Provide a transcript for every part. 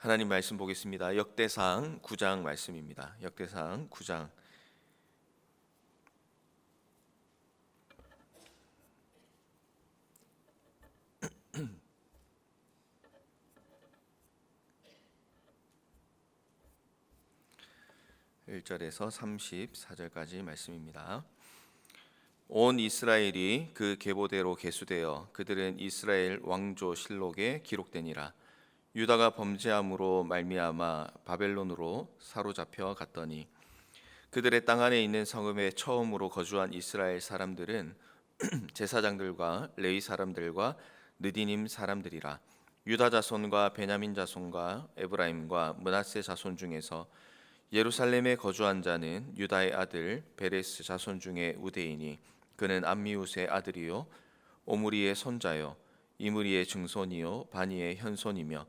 하나님 말씀 보겠습니다. 역대상 9장 말씀입니다. 역대상 9장 1절에서 34절까지 말씀입니다. 온 이스라엘이 그 계보대로 계수되어 그들은 이스라엘 왕조 실록에 기록되니라. 유다가 범죄함으로 말미암아 바벨론으로 사로잡혀 갔더니 그들의 땅 안에 있는 성읍에 처음으로 거주한 이스라엘 사람들은 제사장들과 레위 사람들과 느디님 사람들이라. 유다 자손과 베냐민 자손과 에브라임과 므낫세 자손 중에서 예루살렘에 거주한 자는 유다의 아들 베레스 자손 중에 우대이니 그는 암미우스의 아들이요 오므리의 손자요 이므리의 증손이요 바니의 현손이며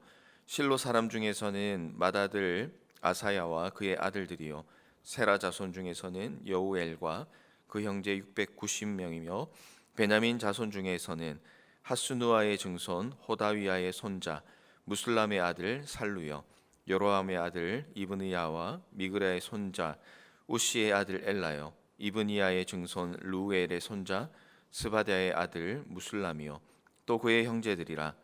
실로 사람 중에서는 맏아들 아사야와 그의 아들들이요 세라 자손 중에서는 여우엘과 그 형제 690명이며 베냐민 자손 중에서는 하스누아의 증손 호다위아의 손자 무슬람의 아들 살루요 여로함의 아들 이브니야와 미그라의 손자 우시의 아들 엘라요 이브니야의 증손 루엘의 손자 스바랴의 아들 무슬람이요 또 그의 형제들이라.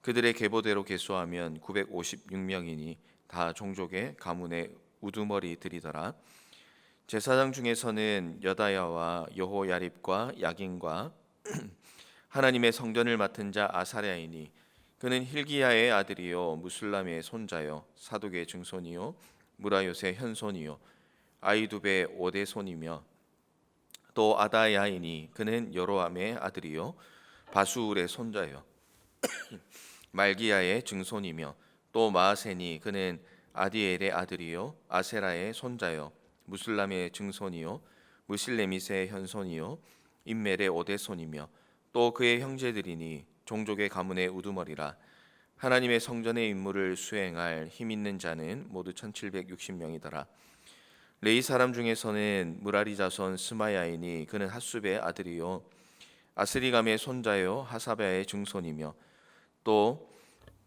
그들의 계보대로 계수하면 956명이니 다 종족의 가문의 우두머리들이더라. 제사장 중에서는 여다야와 여호야립과 야긴과 하나님의 성전을 맡은 자 아사랴이니 그는 힐기야의 아들이요 무슬람의 손자요 사독의 증손이요 무라요의 현손이요 아이두베의 오대손이며 또 아다야이니 그는 여로함의 아들이요 바수울의 손자요 말기야의 증손이며 또 마아세니 그는 아디엘의 아들이요 아세라의 손자요 무슬람의 증손이요 무실레미스의 현손이요 임멜의 오대손이며 또 그의 형제들이니 종족의 가문의 우두머리라. 하나님의 성전의 임무를 수행할 힘 있는 자는 모두 1760명이더라. 레위 사람 중에서는 무라리 자손 스마야이니 그는 핫숲의 아들이요 아스리감의 손자요 하사베의 증손이며 또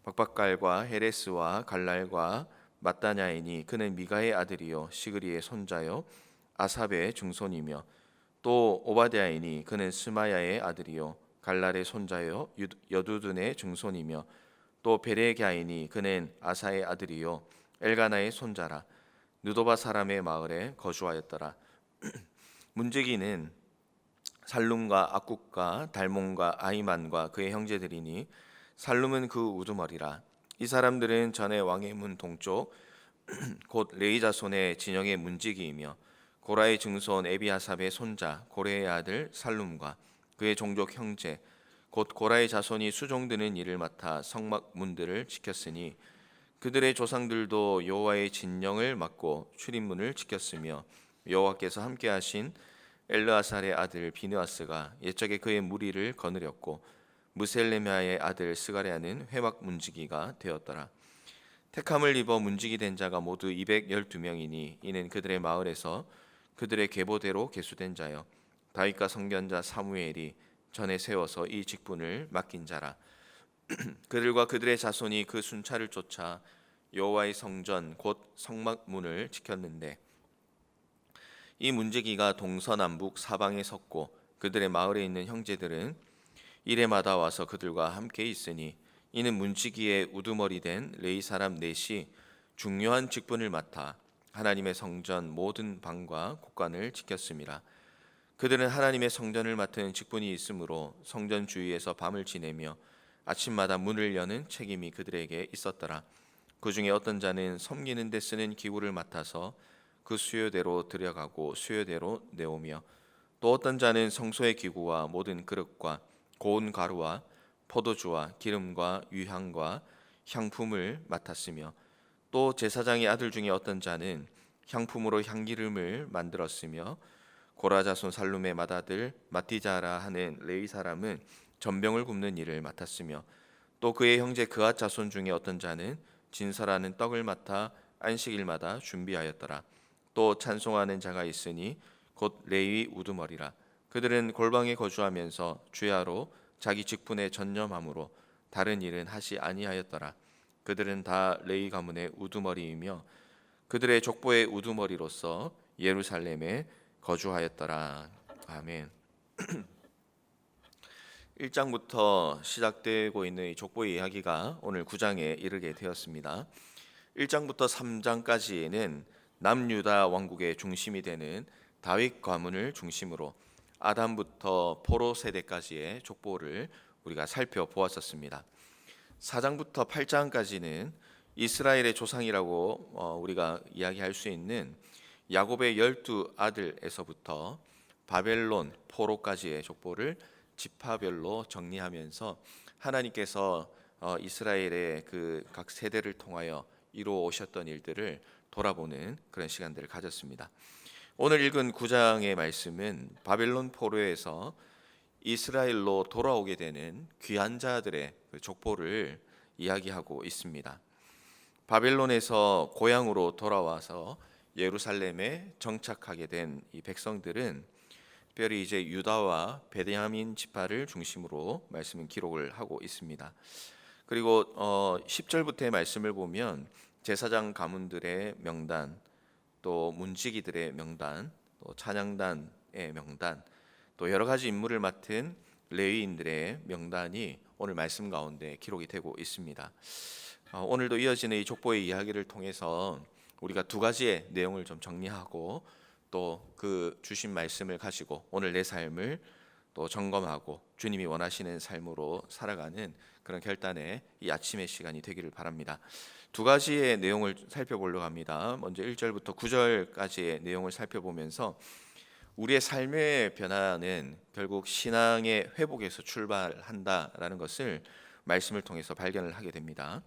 박박갈과 헤레스와 갈랄과 마따냐이니 그는 미가의 아들이요 시그리의 손자요 아삽의 증손이며 또 오바댜이니 그는 스마야의 아들이요 갈랄의 손자요 여두둔의 증손이며 또 베레갸이니 그는 아사의 아들이요 엘가나의 손자라. 느도바 사람의 마을에 거주하였더라. 문지기는 살룸과 악국과 달몬과 아이만과 그의 형제들이니 살룸은 그 우두머리라. 이 사람들은 전에 왕의 문 동쪽 곧 레위 자손의 진영의 문지기이며 고라의 증손 에비아삽의 손자 고레의 아들 살룸과 그의 종족 형제 곧 고라의 자손이 수종드는 일을 맡아 성막 문들을 지켰으니 그들의 조상들도 여호와의 진영을 맡고 출입문을 지켰으며 여호와께서 함께하신 엘르아살의 아들 비느아스가 옛적에 그의 무리를 거느렸고 무셀레미아의 아들 스가랴는 회막 문지기가 되었더라. 택함을 입어 문지기 된 자가 모두 212명이니 이는 그들의 마을에서 그들의 계보대로 계수된 자요 다윗과 선견자 사무엘이 전에 세워서 이 직분을 맡긴 자라. 그들과 그들의 자손이 그 순찰을 쫓아 여호와의 성전 곧 성막문을 지켰는데 이 문지기가 동서남북 사방에 섰고 그들의 마을에 있는 형제들은 이레마다 와서 그들과 함께 있으니 이는 문지기의 우두머리 된 레위 사람 넷이 중요한 직분을 맡아 하나님의 성전 모든 방과 곳간을 지켰습니다. 그들은 하나님의 성전을 맡은 직분이 있으므로 성전 주위에서 밤을 지내며 아침마다 문을 여는 책임이 그들에게 있었더라. 그 중에 어떤 자는 섬기는 데 쓰는 기구를 맡아서 그 수요대로 들여가고 수요대로 내오며 또 어떤 자는 성소의 기구와 모든 그릇과 고운 가루와 포도주와 기름과 유향과 향품을 맡았으며 또 제사장의 아들 중에 어떤 자는 향품으로 향기름을 만들었으며 고라 자손 살룸의 맏아들 마티자라 하는 레위 사람은 전병을 굽는 일을 맡았으며 또 그의 형제 그앗 자손 중에 어떤 자는 진설하는 떡을 맡아 안식일마다 준비하였더라. 또 찬송하는 자가 있으니 곧 레위 우두머리라. 그들은 골방에 거주하면서 주야로 자기 직분에 전념함으로 다른 일은 하지 아니하였더라. 그들은 다 레위 가문의 우두머리이며 그들의 족보의 우두머리로서 예루살렘에 거주하였더라. 아멘. 1장부터 시작되고 있는 이 족보의 이야기가 오늘 9장에 이르게 되었습니다. 1장부터 3장까지는 남유다 왕국의 중심이 되는 다윗 가문을 중심으로 아담부터 포로 세대까지의 족보를 우리가 살펴보았었습니다. 4장부터 8장까지는 이스라엘의 조상이라고 우리가 이야기할 수 있는 야곱의 12아들에서부터 바벨론 포로까지의 족보를 지파별로 정리하면서 하나님께서 이스라엘의 그 각 세대를 통하여 이루어 오셨던 일들을 돌아보는 그런 시간들을 가졌습니다. 오늘 읽은 9장의 말씀은 바벨론 포로에서 이스라엘로 돌아오게 되는 귀한 자들의 그 족보를 이야기하고 있습니다. 바벨론에서 고향으로 돌아와서 예루살렘에 정착하게 된 이 백성들은 특별히 이제 유다와 베냐민 지파를 중심으로 말씀은 기록을 하고 있습니다. 그리고 10절부터의 말씀을 보면 제사장 가문들의 명단, 또 문지기들의 명단, 또 찬양단의 명단, 또 여러 가지 임무를 맡은 레위인들의 명단이 오늘 말씀 가운데 기록이 되고 있습니다. 오늘도 이어지는 이 족보의 이야기를 통해서 우리가 두 가지의 내용을 좀 정리하고 또 그 주신 말씀을 가지고 오늘 내 삶을 또 점검하고 주님이 원하시는 삶으로 살아가는 그런 결단의 이 아침의 시간이 되기를 바랍니다. 두 가지의 내용을 살펴보려고 합니다. 먼저 1절부터 9절까지의 내용을 살펴보면서 우리의 삶의 변화는 결국 신앙의 회복에서 출발한다라는 것을 말씀을 통해서 발견을 하게 됩니다.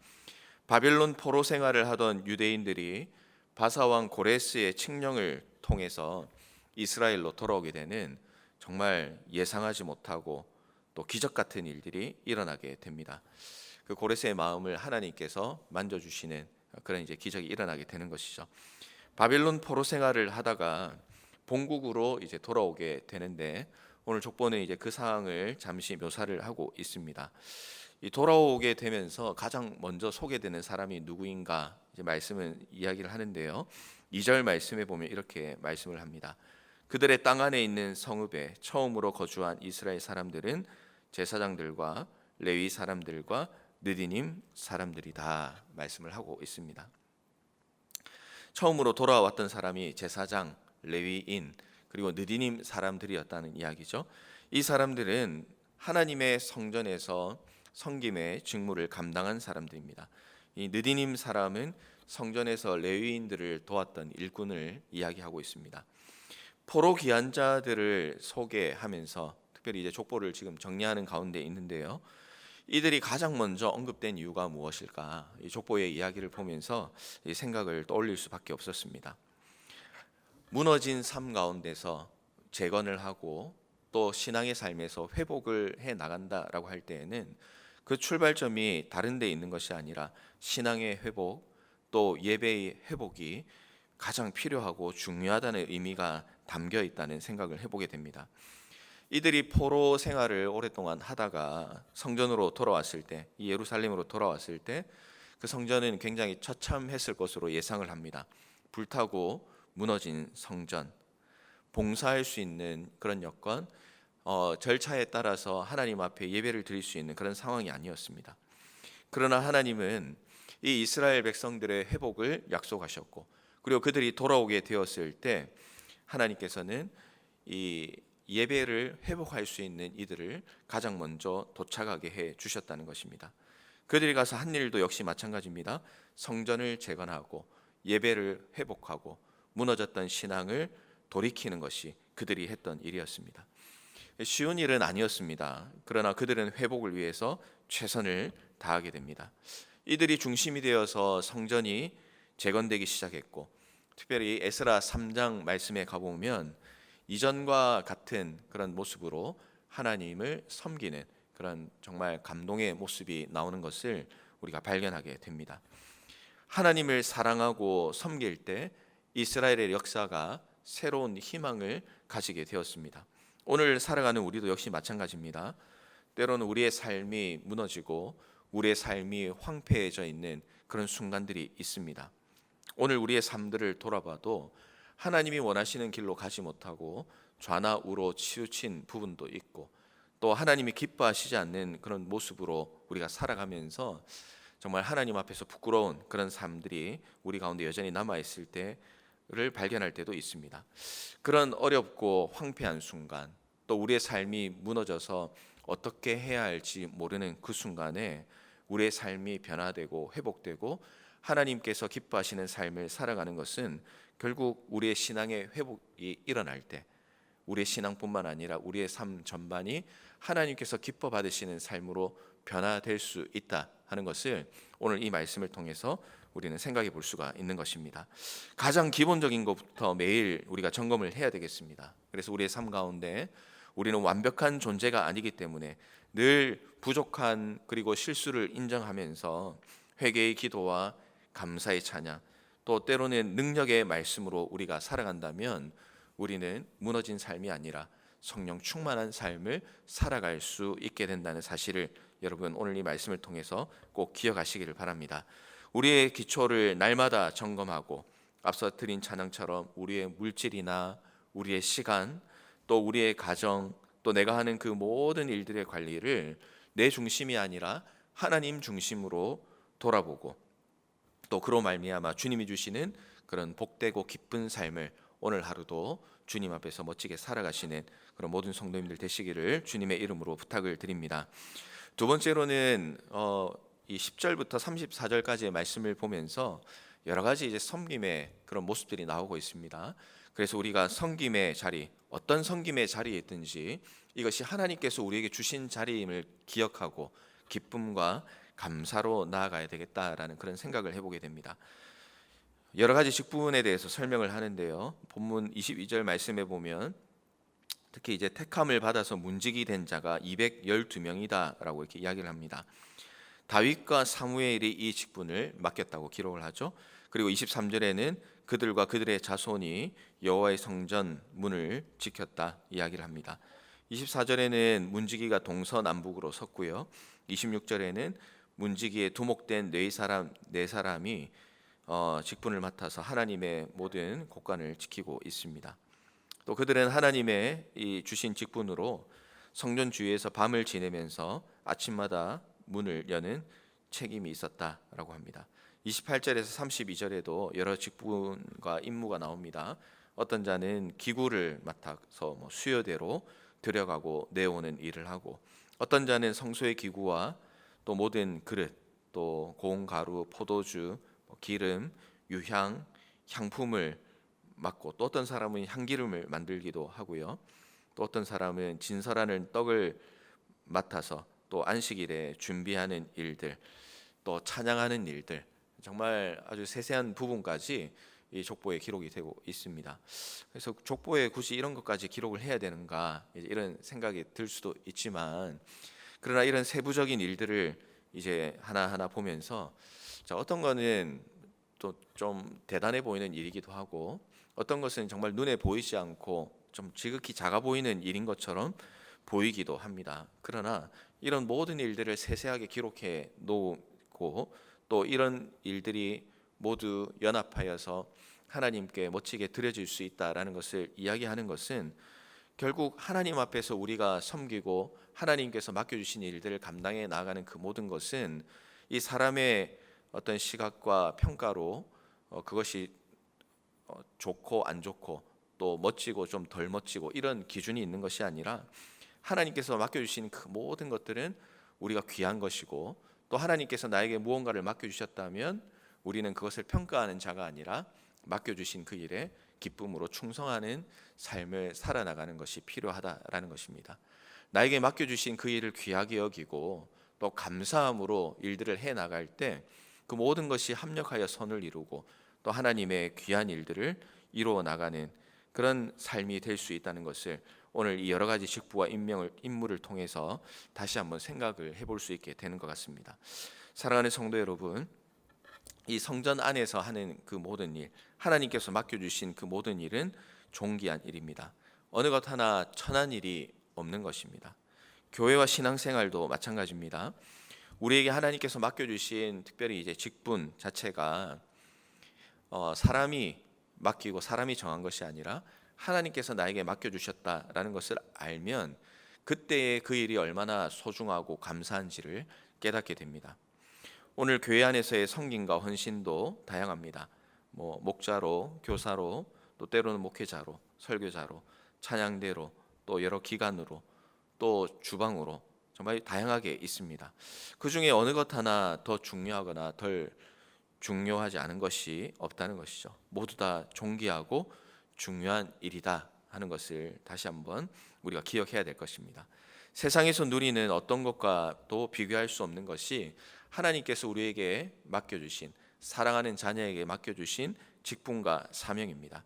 바벨론 포로 생활을 하던 유대인들이 바사왕 고레스의 칙령을 통해서 이스라엘로 돌아오게 되는 정말 예상하지 못하고 또 기적 같은 일들이 일어나게 됩니다. 그 고레스의 마음을 하나님께서 만져주시는 그런 이제 기적이 일어나게 되는 것이죠. 바벨론 포로 생활을 하다가 본국으로 이제 돌아오게 되는데 오늘 족보는 이제 그 상황을 잠시 묘사를 하고 있습니다. 이 돌아오게 되면서 가장 먼저 소개되는 사람이 누구인가 이제 말씀은 이야기를 하는데요. 2절 말씀에 보면 이렇게 말씀을 합니다. 그들의 땅 안에 있는 성읍에 처음으로 거주한 이스라엘 사람들은 제사장들과 레위 사람들과 느디님 사람들이다 말씀을 하고 있습니다. 처음으로 돌아왔던 사람이 제사장, 레위인 그리고 느디님 사람들이었다는 이야기죠. 이 사람들은 하나님의 성전에서 섬김의 직무를 감당한 사람들입니다. 이 느디님 사람은 성전에서 레위인들을 도왔던 일꾼을 이야기하고 있습니다. 포로 귀한 자들을 소개하면서 특별히 이제 족보를 지금 정리하는 가운데 있는데요. 이들이 가장 먼저 언급된 이유가 무엇일까? 이 족보의 이야기를 보면서 이 생각을 떠올릴 수밖에 없었습니다. 무너진 삶 가운데서 재건을 하고 또 신앙의 삶에서 회복을 해 나간다라고 할 때에는 그 출발점이 다른 데 있는 것이 아니라 신앙의 회복 또 예배의 회복이 가장 필요하고 중요하다는 의미가 담겨 있다는 생각을 해보게 됩니다. 이들이 포로 생활을 오랫동안 하다가 성전으로 돌아왔을 때, 이 예루살렘으로 돌아왔을 때 그 성전은 굉장히 처참했을 것으로 예상을 합니다. 불타고 무너진 성전, 봉사할 수 있는 그런 여건, 절차에 따라서 하나님 앞에 예배를 드릴 수 있는 그런 상황이 아니었습니다. 그러나 하나님은 이 이스라엘 백성들의 회복을 약속하셨고 그리고 그들이 돌아오게 되었을 때 하나님께서는 이 예배를 회복할 수 있는 이들을 가장 먼저 도착하게 해 주셨다는 것입니다. 그들이 가서 한 일도 역시 마찬가지입니다. 성전을 재건하고 예배를 회복하고 무너졌던 신앙을 돌이키는 것이 그들이 했던 일이었습니다. 쉬운 일은 아니었습니다. 그러나 그들은 회복을 위해서 최선을 다하게 됩니다. 이들이 중심이 되어서 성전이 재건되기 시작했고 특별히 에스라 3장 말씀에 가보면 이전과 같은 그런 모습으로 하나님을 섬기는 그런 정말 감동의 모습이 나오는 것을 우리가 발견하게 됩니다. 하나님을 사랑하고 섬길 때 이스라엘의 역사가 새로운 희망을 가지게 되었습니다. 오늘 살아가는 우리도 역시 마찬가지입니다. 때로는 우리의 삶이 무너지고 우리의 삶이 황폐해져 있는 그런 순간들이 있습니다. 오늘 우리의 삶들을 돌아봐도 하나님이 원하시는 길로 가지 못하고 좌나 우로 치우친 부분도 있고, 또 하나님이 기뻐하시지 않는 그런 모습으로 우리가 살아가면서 정말 하나님 앞에서 부끄러운 그런 삶들이 우리 가운데 여전히 남아있을 때를 발견할 때도 있습니다. 그런 어렵고 황폐한 순간, 또 우리의 삶이 무너져서 어떻게 해야 할지 모르는 그 순간에 우리의 삶이 변화되고 회복되고 하나님께서 기뻐하시는 삶을 살아가는 것은 결국 우리의 신앙의 회복이 일어날 때, 우리의 신앙뿐만 아니라 우리의 삶 전반이 하나님께서 기뻐 받으시는 삶으로 변화될 수 있다 하는 것을 오늘 이 말씀을 통해서 우리는 생각해 볼 수가 있는 것입니다. 가장 기본적인 것부터 매일 우리가 점검을 해야 되겠습니다. 그래서 우리의 삶 가운데 우리는 완벽한 존재가 아니기 때문에 늘 부족한 그리고 실수를 인정하면서 회개의 기도와 감사의 찬양, 또 때로는 능력의 말씀으로 우리가 살아간다면 우리는 무너진 삶이 아니라 성령 충만한 삶을 살아갈 수 있게 된다는 사실을 여러분 오늘 이 말씀을 통해서 꼭 기억하시기를 바랍니다. 우리의 기초를 날마다 점검하고 앞서 드린 찬양처럼 우리의 물질이나 우리의 시간, 또 우리의 가정, 또 내가 하는 그 모든 일들의 관리를 내 중심이 아니라 하나님 중심으로 돌아보고, 또 그로 말미암아 주님이 주시는 그런 복되고 기쁜 삶을 오늘 하루도 주님 앞에서 멋지게 살아가시는 그런 모든 성도님들 되시기를 주님의 이름으로 부탁을 드립니다. 두 번째로는 이 10절부터 34절까지의 말씀을 보면서 여러 가지 이제 섬김의 그런 모습들이 나오고 있습니다. 그래서 우리가 섬김의 자리, 어떤 섬김의 자리에 있든지 이것이 하나님께서 우리에게 주신 자리임을 기억하고 기쁨과 감사로 나아가야 되겠다라는 그런 생각을 해보게 됩니다. 여러 가지 직분에 대해서 설명을 하는데요. 본문 22절 말씀에 보면 특히 이제 택함을 받아서 문지기 된 자가 212명이다라고 이렇게 이야기를 합니다. 다윗과 사무엘이 이 직분을 맡겼다고 기록을 하죠. 그리고 23절에는 그들과 그들의 자손이 여호와의 성전 문을 지켰다 이야기를 합니다. 24절에는 문지기가 동서남북으로 섰고요. 26절에는 문지기에 두목된 네 사람이 직분을 맡아서 하나님의 모든 곳간을 지키고 있습니다. 또 그들은 하나님의 이 주신 직분으로 성전 주위에서 밤을 지내면서 아침마다 문을 여는 책임이 있었다라고 합니다. 28절에서 32절에도 여러 직분과 임무가 나옵니다. 어떤 자는 기구를 맡아서 수요대로 들여가고 내오는 일을 하고, 어떤 자는 성소의 기구와 또 모든 그릇, 또 고운 가루, 포도주, 기름, 유향, 향품을 맡고, 또 어떤 사람은 향기름을 만들기도 하고요. 또 어떤 사람은 진설하는 떡을 맡아서 또 안식일에 준비하는 일들, 또 찬양하는 일들, 정말 아주 세세한 부분까지 이 족보에 기록이 되고 있습니다. 그래서 족보에 굳이 이런 것까지 기록을 해야 되는가 이런 생각이 들 수도 있지만, 그러나 이런 세부적인 일들을 이제 하나하나 보면서 어떤 거는 또 좀 대단해 보이는 일이기도 하고, 어떤 것은 정말 눈에 보이지 않고 좀 지극히 작아 보이는 일인 것처럼 보이기도 합니다. 그러나 이런 모든 일들을 세세하게 기록해 놓고, 또 이런 일들이 모두 연합하여서 하나님께 멋지게 드려질 수 있다라는 것을 이야기하는 것은 결국 하나님 앞에서 우리가 섬기고 하나님께서 맡겨주신 일들을 감당해 나가는 그 모든 것은 이 사람의 어떤 시각과 평가로 그것이 좋고 안 좋고 또 멋지고 좀 덜 멋지고 이런 기준이 있는 것이 아니라, 하나님께서 맡겨주신 그 모든 것들은 우리가 귀한 것이고, 또 하나님께서 나에게 무언가를 맡겨주셨다면 우리는 그것을 평가하는 자가 아니라 맡겨주신 그 일에 기쁨으로 충성하는 삶을 살아나가는 것이 필요하다라는 것입니다. 나에게 맡겨주신 그 일을 귀하게 여기고 또 감사함으로 일들을 해나갈 때 그 모든 것이 합력하여 선을 이루고 또 하나님의 귀한 일들을 이루어 나가는 그런 삶이 될 수 있다는 것을 오늘 이 여러 가지 직부와 임무를 통해서 다시 한번 생각을 해볼 수 있게 되는 것 같습니다. 사랑하는 성도 여러분, 이 성전 안에서 하는 그 모든 일, 하나님께서 맡겨주신 그 모든 일은 존귀한 일입니다. 어느 것 하나 천한 일이 없는 것입니다. 교회와 신앙생활도 마찬가지입니다. 우리에게 하나님께서 맡겨주신 특별히 이제 직분 자체가 사람이 맡기고 사람이 정한 것이 아니라 하나님께서 나에게 맡겨주셨다라는 것을 알면 그때의 그 일이 얼마나 소중하고 감사한지를 깨닫게 됩니다. 오늘 교회 안에서의 섬김과 헌신도 다양합니다. 목자로, 교사로, 또 때로는 목회자로, 설교자로, 찬양대로, 또 여러 기관으로, 또 주방으로 정말 다양하게 있습니다. 그 중에 어느 것 하나 더 중요하거나 덜 중요하지 않은 것이 없다는 것이죠. 모두 다 존귀하고 중요한 일이다 하는 것을 다시 한번 우리가 기억해야 될 것입니다. 세상에서 누리는 어떤 것과도 비교할 수 없는 것이 하나님께서 우리에게 맡겨주신, 사랑하는 자녀에게 맡겨주신 직분과 사명입니다.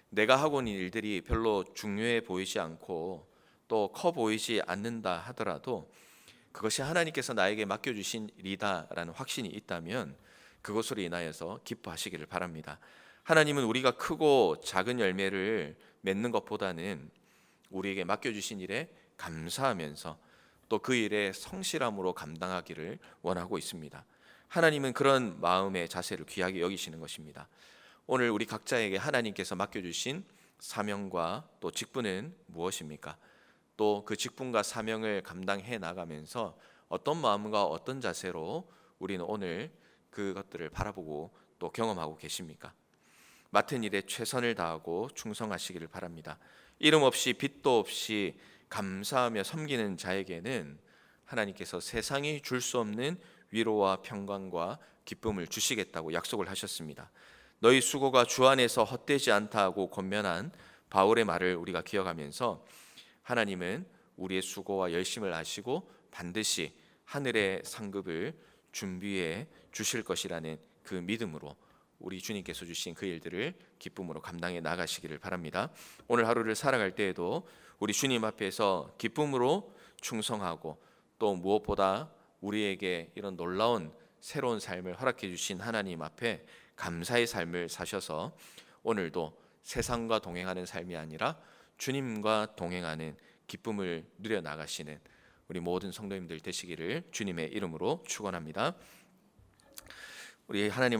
내가 하고 있는 일들이 별로 중요해 보이지 않고 또 커 보이지 않는다 하더라도 그것이 하나님께서 나에게 맡겨주신 일이다라는 확신이 있다면 그것으로 인하여서 기뻐하시기를 바랍니다. 하나님은 우리가 크고 작은 열매를 맺는 것보다는 우리에게 맡겨주신 일에 감사하면서 또 그 일에 성실함으로 감당하기를 원하고 있습니다. 하나님은 그런 마음의 자세를 귀하게 여기시는 것입니다. 오늘 우리 각자에게 하나님께서 맡겨주신 사명과 또 직분은 무엇입니까? 또 그 직분과 사명을 감당해 나가면서 어떤 마음과 어떤 자세로 우리는 오늘 그것들을 바라보고 또 경험하고 계십니까? 맡은 일에 최선을 다하고 충성하시기를 바랍니다. 이름 없이 빚도 없이 감사하며 섬기는 자에게는 하나님께서 세상이 줄 수 없는 위로와 평강과 기쁨을 주시겠다고 약속을 하셨습니다. 너희 수고가 주 안에서 헛되지 않다 하고 권면한 바울의 말을 우리가 기억하면서 하나님은 우리의 수고와 열심을 아시고 반드시 하늘의 상급을 준비해 주실 것이라는 그 믿음으로 우리 주님께서 주신 그 일들을 기쁨으로 감당해 나가시기를 바랍니다. 오늘 하루를 살아갈 때에도 우리 주님 앞에서 기쁨으로 충성하고 또 무엇보다 우리에게 이런 놀라운 새로운 삶을 허락해 주신 하나님 앞에 감사의 삶을 사셔서 오늘도 세상과 동행하는 삶이 아니라 주님과 동행하는 기쁨을 누려 나가시는 우리 모든 성도님들 되시기를 주님의 이름으로 축원합니다. 우리 하나님 앞에